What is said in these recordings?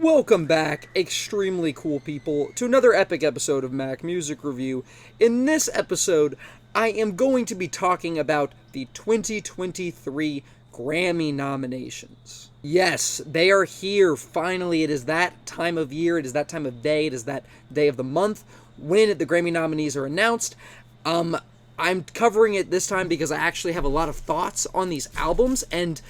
Welcome back, extremely cool people, to another epic episode of Mac Music Review. In this episode, I am going to be talking about the 2023 Grammy nominations. Yes, they are here, finally. It is that time of year, it is that time of day, it is that day of the month when the Grammy nominees are announced. I'm covering it this time because I actually have a lot of thoughts on these albums, and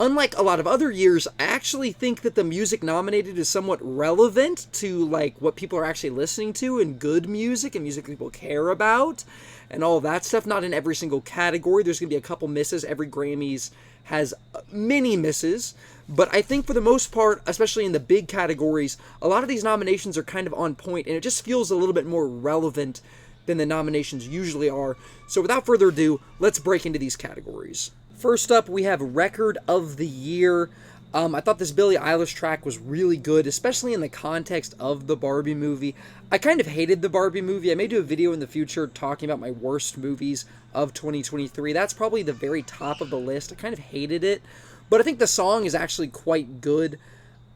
unlike a lot of other years, I actually think that the music nominated is somewhat relevant to like what people are actually listening to, and good music and music people care about and all of that stuff. Not in every single category. There's going to be a couple misses. Every Grammys has many misses. But I think for the most part, especially in the big categories, a lot of these nominations are kind of on point, and it just feels a little bit more relevant than the nominations usually are. So without further ado, let's break into these categories. First up, we have Record of the Year. I thought this Billie Eilish track was really good, especially in the context of the Barbie movie. I kind of hated the Barbie movie. I may do a video in the future talking about my worst movies of 2023. That's probably the very top of the list. I kind of hated it, but I think the song is actually quite good.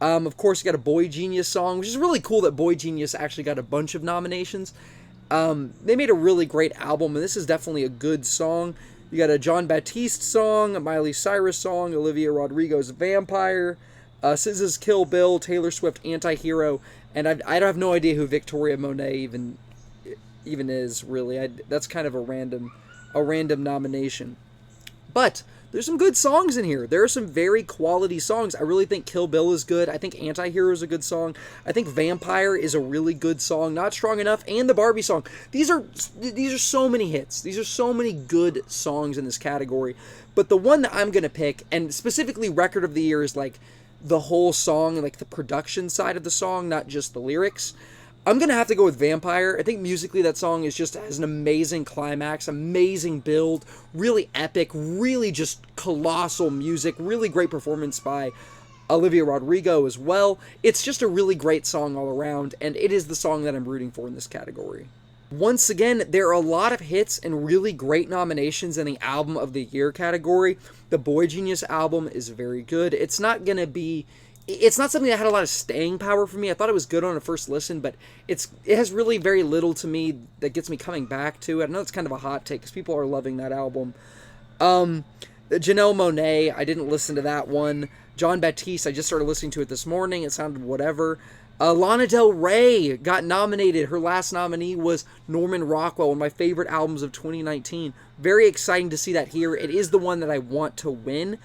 Of course, you got a Boy Genius song, which is really cool that Boy Genius actually got a bunch of nominations. They made a really great album, and this is definitely a good song. You got a John Baptiste song, a Miley Cyrus song, Olivia Rodrigo's Vampire, SZA's Kill Bill, Taylor Swift Anti-Hero, and I have no idea who Victoria Monet even is, really. That's kind of a random nomination. But there's some good songs in here. There are some very quality songs. I really think Kill Bill is good. I think Anti-Hero is a good song. I think Vampire is a really good song. Not Strong Enough, and the Barbie song. These are so many hits. These are so many good songs in this category. But the one that I'm going to pick, and specifically Record of the Year, is like the whole song, like the production side of the song, not just the lyrics. I'm going to have to go with Vampire. I think musically that song has an amazing climax, amazing build, really epic, really just colossal music, really great performance by Olivia Rodrigo as well. It's just a really great song all around, and it is the song that I'm rooting for in this category. Once again, there are a lot of hits and really great nominations in the Album of the Year category. The Boy Genius album is very good. It's not something that had a lot of staying power for me. I thought it was good on a first listen, but it has really very little to me that gets me coming back to it. I know it's kind of a hot take because people are loving that album. Janelle Monáe, I didn't listen to that one. John Baptiste, I just started listening to it this morning. It sounded whatever. Lana Del Rey got nominated. Her last nominee was Norman Rockwell, one of my favorite albums of 2019. Very exciting to see that here. It is the one that I want to win.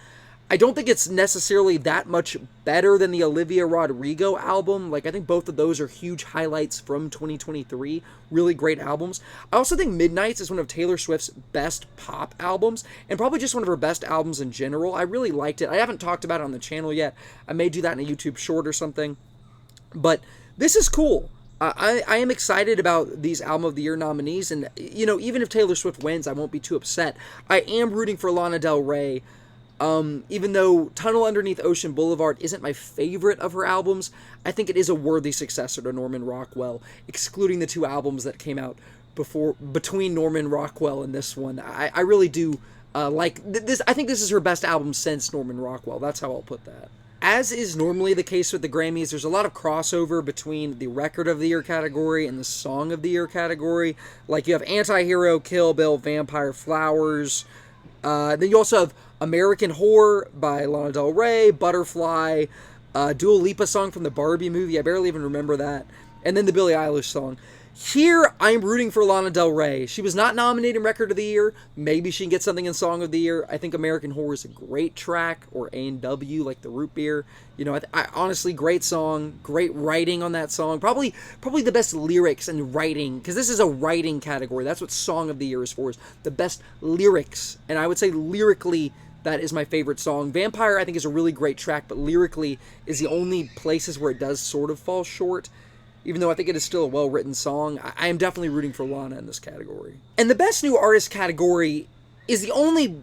I don't think it's necessarily that much better than the Olivia Rodrigo album. Like, I think both of those are huge highlights from 2023. Really great albums. I also think Midnights is one of Taylor Swift's best pop albums, and probably just one of her best albums in general. I really liked it. I haven't talked about it on the channel yet. I may do that in a YouTube short or something. But this is cool. I am excited about these Album of the Year nominees, and, even if Taylor Swift wins, I won't be too upset. I am rooting for Lana Del Rey. Even though Tunnel Underneath Ocean Boulevard isn't my favorite of her albums, I think it is a worthy successor to Norman Rockwell, excluding the two albums that came out between Norman Rockwell and this one. I really do like this. I think this is her best album since Norman Rockwell. That's how I'll put that. As is normally the case with the Grammys, there's a lot of crossover between the Record of the Year category and the Song of the Year category. Like, you have Anti-Hero, Kill Bill, Vampire, Flowers. Then you also have American Horror by Lana Del Rey, Butterfly, Dua Lipa song from the Barbie movie. I barely even remember that. And then the Billie Eilish song. Here, I'm rooting for Lana Del Rey. She was not nominated in Record of the Year. Maybe she can get something in Song of the Year. I think American Horror is a great track, or A&W, like the root beer. I honestly, great song, great writing on that song. Probably the best lyrics and writing, because this is a writing category. That's what Song of the Year is for, is the best lyrics. And I would say lyrically, that is my favorite song. Vampire, I think, is a really great track, but lyrically is the only places where it does sort of fall short. Even though I think it is still a well-written song, I am definitely rooting for Lana in this category. And the Best New Artist category is the only,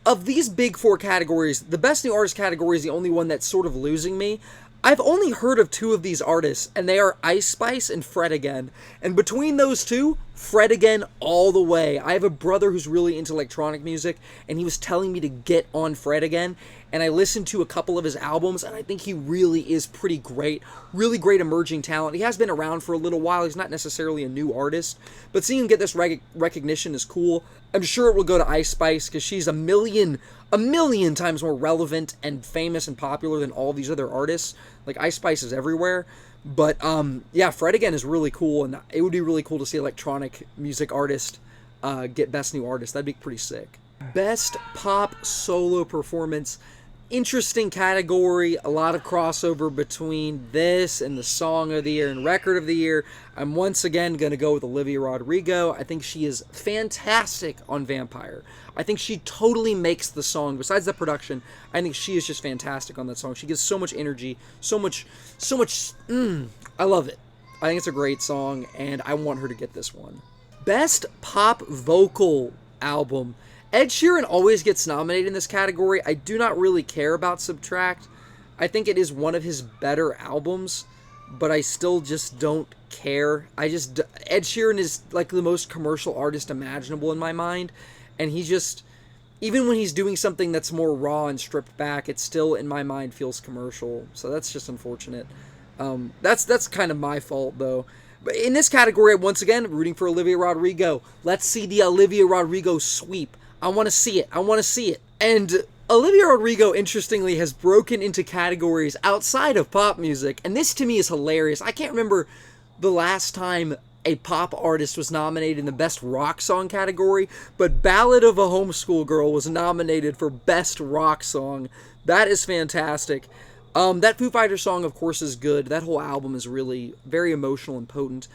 of these big four categories, the Best New Artist category is the only one that's sort of losing me. I've only heard of two of these artists, and they are Ice Spice and Fred Again. And between those two, Fred Again all the way. I have a brother who's really into electronic music, and he was telling me to get on Fred Again, and I listened to a couple of his albums, and I think he really is pretty great. Really great emerging talent. He has been around for a little while. He's not necessarily a new artist, but seeing him get this recognition is cool. I'm sure it will go to Ice Spice, because she's a million times more relevant and famous and popular than all these other artists. Like, Ice Spice is everywhere. But, yeah, Fred Again is really cool, and it would be really cool to see electronic music artist get Best New Artist. That'd be pretty sick. Best Pop Solo Performance. Interesting category. A lot of crossover between this and the Song of the Year and Record of the Year. I'm once again going to go with Olivia Rodrigo. I think she is fantastic on Vampire. I think she totally makes the song. Besides the production, I think she is just fantastic on that song. She gives so much energy, so much, I love it. I think it's a great song, and I want her to get this one. Best Pop Vocal Album. Ed Sheeran always gets nominated in this category. I do not really care about Subtract. I think it is one of his better albums, but I still just don't care. Ed Sheeran is like the most commercial artist imaginable in my mind, and he just, even when he's doing something that's more raw and stripped back, it still, in my mind, feels commercial. So that's just unfortunate. That's kind of my fault, though. But in this category, once again, rooting for Olivia Rodrigo. Let's see the Olivia Rodrigo sweep. I want to see it. I want to see it. And Olivia Rodrigo, interestingly, has broken into categories outside of pop music, and this to me is hilarious. I can't remember the last time a pop artist was nominated in the Best Rock Song category, but Ballad of a Homeschool Girl was nominated for Best Rock Song. That is fantastic. That Foo Fighters song, of course, is good. That whole album is really very emotional and potent.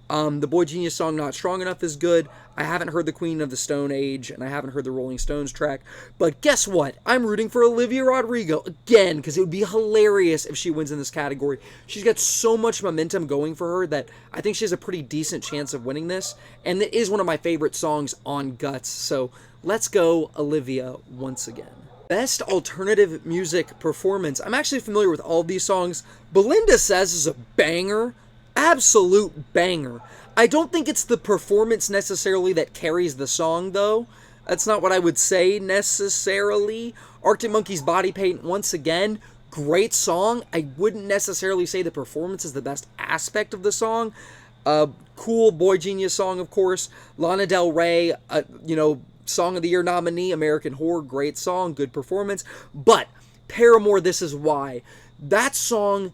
The Boy Genius song, Not Strong Enough, is good. I haven't heard the Queen of the Stone Age, and I haven't heard the Rolling Stones track. But guess what? I'm rooting for Olivia Rodrigo again, because it would be hilarious if she wins in this category. She's got so much momentum going for her that I think she has a pretty decent chance of winning this. And it is one of my favorite songs on Guts. So let's go Olivia once again. Best Alternative Music Performance. I'm actually familiar with all of these songs. Belinda Says is a banger. Absolute banger. I don't think it's the performance necessarily that carries the song, though. That's not what I would say necessarily. Arctic Monkeys' Body Paint, once again, great song. I wouldn't necessarily say the performance is the best aspect of the song. Cool Boy Genius song, of course. Lana Del Rey, Song of the Year nominee, American Horror, great song, good performance. But Paramore, This Is Why. That song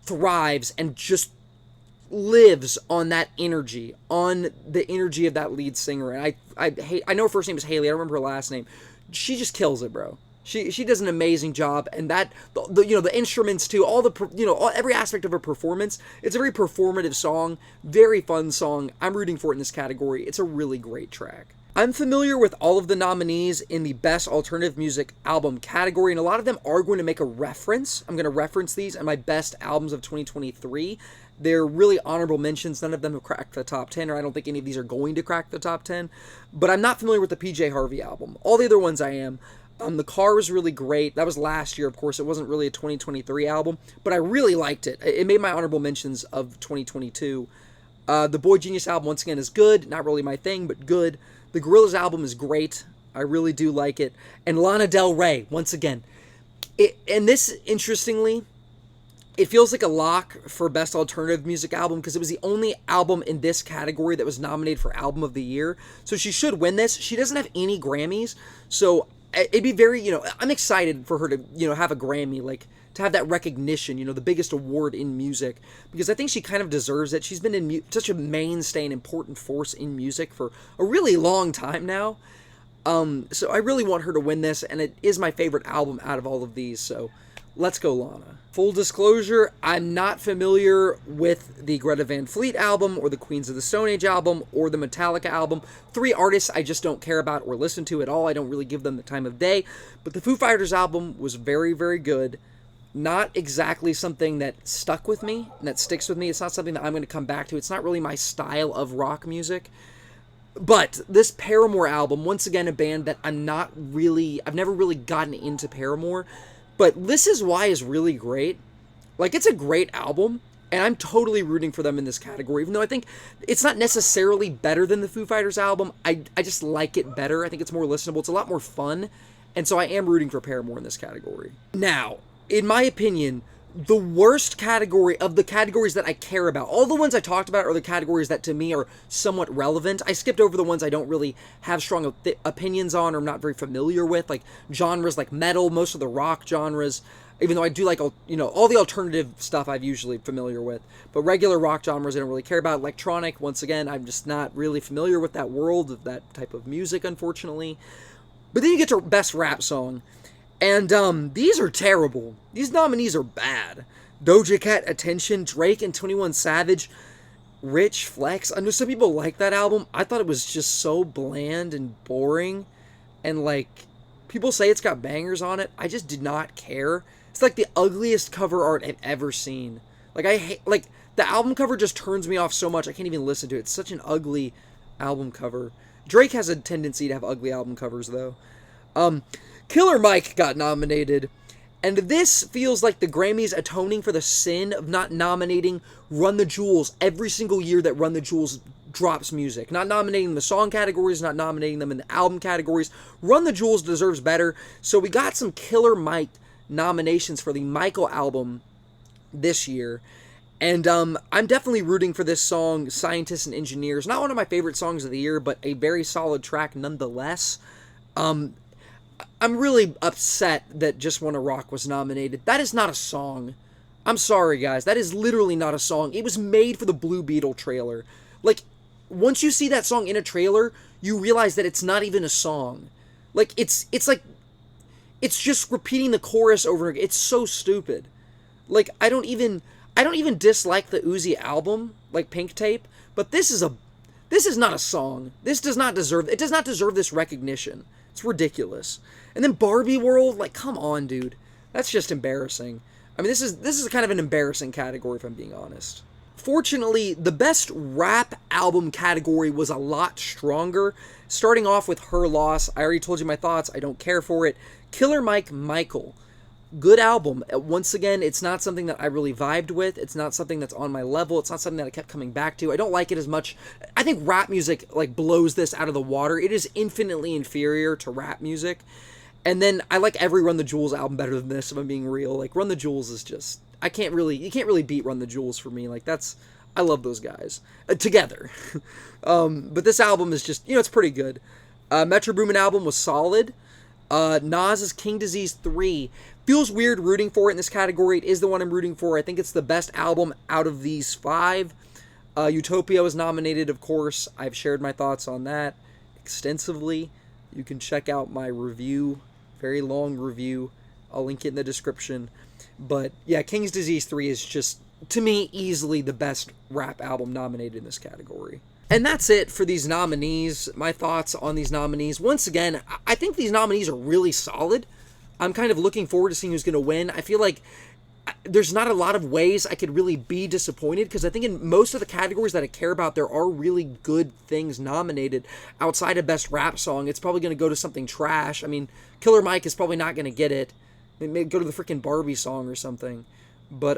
thrives and just lives on that energy, on the energy of that lead singer. And I know her first name is Haley. I don't remember her last name. She just kills it, bro. She does an amazing job, and that the instruments too, every aspect of her performance. It's a very performative song, very fun song. I'm rooting for it in this category. It's a really great track. I'm familiar with all of the nominees in the Best Alternative Music Album category, and a lot of them are going to make a reference. I'm going to reference these in my best albums of 2023. They're really honorable mentions. None of them have cracked the top 10, or I don't think any of these are going to crack the top 10. But I'm not familiar with the PJ Harvey album. All the other ones I am. The Car was really great. That was last year, of course. It wasn't really a 2023 album, but I really liked it. It made my honorable mentions of 2022. The Boy Genius album, once again, is good. Not really my thing, but good. The Gorillaz album is great. I really do like it. And Lana Del Rey, once again. And this, interestingly, it feels like a lock for Best Alternative Music Album because it was the only album in this category that was nominated for Album of the Year. So she should win this. She doesn't have any Grammys, so it'd be very, I'm excited for her to, have a Grammy, like, to have that recognition, the biggest award in music, because I think she kind of deserves it. She's been in such a mainstay and important force in music for a really long time now. So I really want her to win this, and it is my favorite album out of all of these, so let's go Lana. Full disclosure, I'm not familiar with the Greta Van Fleet album, or the Queens of the Stone Age album, or the Metallica album. 3 artists I just don't care about or listen to at all. I don't really give them the time of day. But the Foo Fighters album was very, very good. Not exactly something that stuck with me, and that sticks with me. It's not something that I'm going to come back to. It's not really my style of rock music. But this Paramore album, once again, a band that I've never really gotten into Paramore. But This Is Why is really great. Like, it's a great album, And I'm totally rooting for them in this category, even though I think it's not necessarily better than the Foo Fighters album. I just like it better. I think it's more listenable. It's a lot more fun. And so I am rooting for Paramore in this category. Now, in my opinion, the worst category of the categories that I care about, all the ones I talked about are the categories that to me are somewhat relevant. I skipped over the ones I don't really have strong opinions on or I'm not very familiar with, like genres like metal, most of the rock genres, even though I do like, all the alternative stuff I'm usually familiar with. But regular rock genres I don't really care about. Electronic, once again, I'm just not really familiar with that world of that type of music, unfortunately. But then you get to Best Rap Song. And these are terrible. These nominees are bad. Doja Cat, Attention, Drake and 21 Savage, Rich, Flex. I know some people like that album. I thought it was just so bland and boring. And like, people say it's got bangers on it. I just did not care. It's like the ugliest cover art I've ever seen. Like, I hate, like, the album cover just turns me off so much I can't even listen to it. It's such an ugly album cover. Drake has a tendency to have ugly album covers, though. Killer Mike got nominated, and this feels like the Grammys atoning for the sin of not nominating Run the Jewels every single year that Run the Jewels drops music. Not nominating the song categories, not nominating them in the album categories. Run the Jewels deserves better, so we got some Killer Mike nominations for the Michael album this year. And I'm definitely rooting for this song, Scientists and Engineers. Not one of my favorite songs of the year, but a very solid track nonetheless. I'm really upset that Just Wanna Rock was nominated. That is not a song. I'm sorry, guys. That is literally not a song. It was made for the Blue Beetle trailer. Like, once you see that song in a trailer, you realize that it's not even a song. Like, it's just repeating the chorus over again. It's so stupid. Like, I don't even dislike the Uzi album, like Pink Tape, but this is not a song. It does not deserve this recognition. It's ridiculous. And then Barbie World, like, come on, dude. That's just embarrassing. I mean, this is kind of an embarrassing category, if I'm being honest. Fortunately, the best rap album category was a lot stronger. Starting off with Her Loss, I already told you my thoughts. I don't care for it. Killer Mike, Michael. Good album. Once again, it's not something that I really vibed with. It's not something that's on my level. It's not something that I kept coming back to. I don't like it as much. I think rap music, like, blows this out of the water. It is infinitely inferior to rap music. And then I like every Run the Jewels album better than this, if I'm being real. Like, Run the Jewels is just, you can't really beat Run the Jewels for me. Like, I love those guys. Together. But this album is just, it's pretty good. Metro Boomin album was solid. Nas's King Disease 3. Feels weird rooting for it in this category. It is the one I'm rooting for. I think it's the best album out of these 5. Utopia was nominated, of course. I've shared my thoughts on that extensively. You can check out my review. Very long review. I'll link it in the description. But yeah, King's Disease 3 is just, to me, easily the best rap album nominated in this category. And that's it for these nominees. My thoughts on these nominees. Once again, I think these nominees are really solid. I'm kind of looking forward to seeing who's going to win. I feel like there's not a lot of ways I could really be disappointed, because I think in most of the categories that I care about, there are really good things nominated. Outside of Best Rap Song, it's probably going to go to something trash. I mean, Killer Mike is probably not going to get it. It may go to the freaking Barbie song or something. But,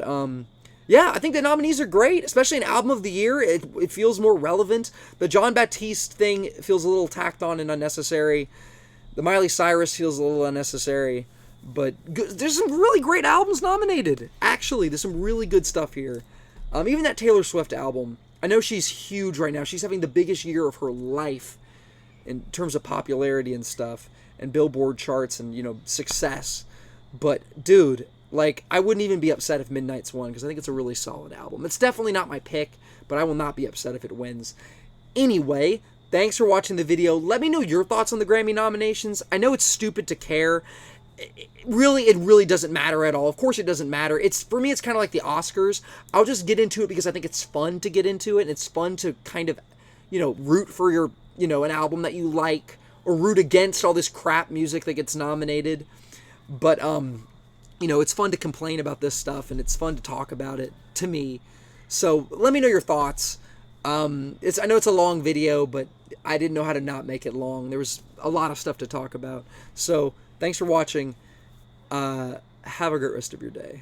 yeah, I think the nominees are great, especially an Album of the Year. It feels more relevant. The John Baptiste thing feels a little tacked on and unnecessary. The Miley Cyrus feels a little unnecessary. But there's some really great albums nominated. Actually, there's some really good stuff here. Even that Taylor Swift album. I know she's huge right now. She's having the biggest year of her life in terms of popularity and stuff. And Billboard charts and, success. But, dude, like, I wouldn't even be upset if Midnight's won, because I think it's a really solid album. It's definitely not my pick, but I will not be upset if it wins. Anyway, thanks for watching the video. Let me know your thoughts on the Grammy nominations. I know it's stupid to care. It really doesn't matter at all. Of course it doesn't matter. For me, it's kind of like the Oscars. I'll just get into it because I think it's fun to get into it, and it's fun to kind of, root for your, an album that you like, or root against all this crap music that gets nominated. But, it's fun to complain about this stuff, and it's fun to talk about it, to me. So, let me know your thoughts. I know it's a long video, but I didn't know how to not make it long. There was a lot of stuff to talk about. So, thanks for watching. Have a great rest of your day.